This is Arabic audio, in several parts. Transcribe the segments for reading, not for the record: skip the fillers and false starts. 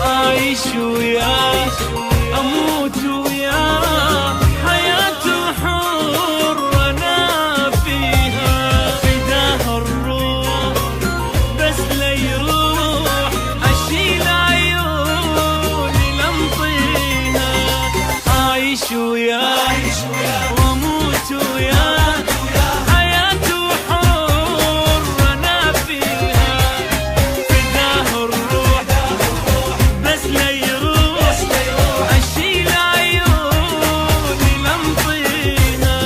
عايش وياه اموت وياه، حياته حر انا فيها، فداه الروح بس لا يروح، اشيل عيوني لمطيها. عايش وياه واموت وياه، حياته حر انا فيها، فداه الروح بس لا يروح، اشيل عيوني لمطيها.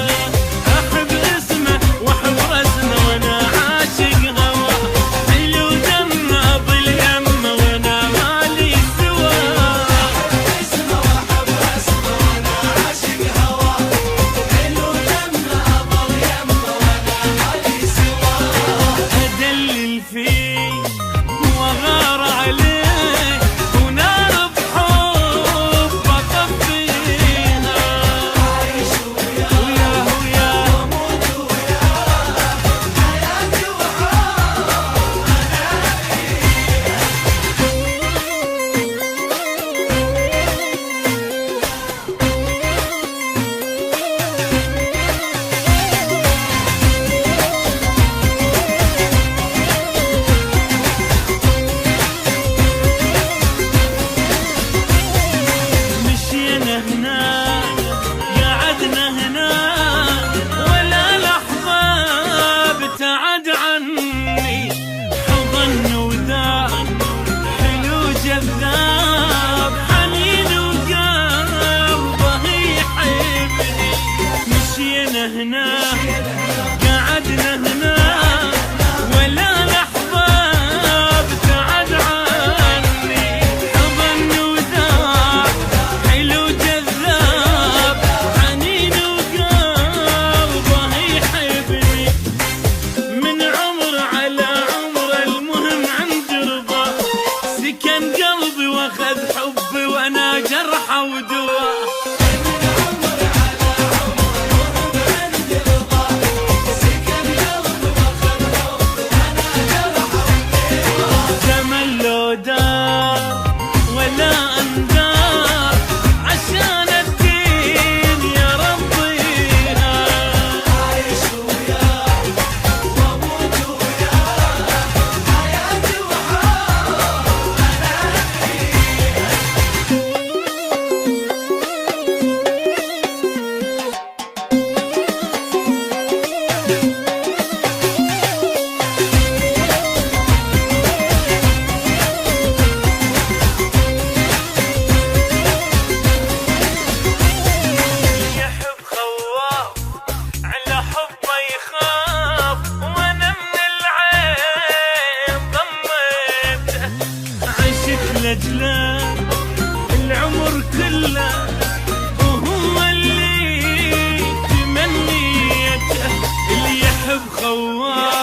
احب اسمه واحب رسمه وانا عاشق هواه، حلو دمه باليمه وانا مالي سواه. احب اسمه واحب رسمه وانا عاشق هواه، حلو دمه باليمه وانا مالي سواه. ادلل فيه واغار عليه، ونار بحب اطفيها. عايش وياه واموت وياه، حياتي وحار انا فيها. مشينا هنا قعدنا هنا، ولا لحظة ابتعد عني، حضن وذاب حلو جذاب، حنين وقلبه يحبني. مشينا هنا قعدنا هنا، ولا لحظة ابتعد عني، حضن وذاب حلو جذاب، حنين وقلبه يحبني. من عمر على عمر المهم عند رضا، سكن قلبي واخذ حبي وانا جرحه ودواء. من عمر على عمر المهم عند رضا، سكن قلبي واخذ حبي وانا جرحه ودواء. زمن لو دار ولا انذار، عشان الدين يا ربيها. عايش وياه واموت وياه، حياتي وحار انا فيها. يحب خواف على حبه يخاف، وانا من العين ضميته، عشت لاجله العمر كله، وهو اللي تمنيته. اللي يحب خواف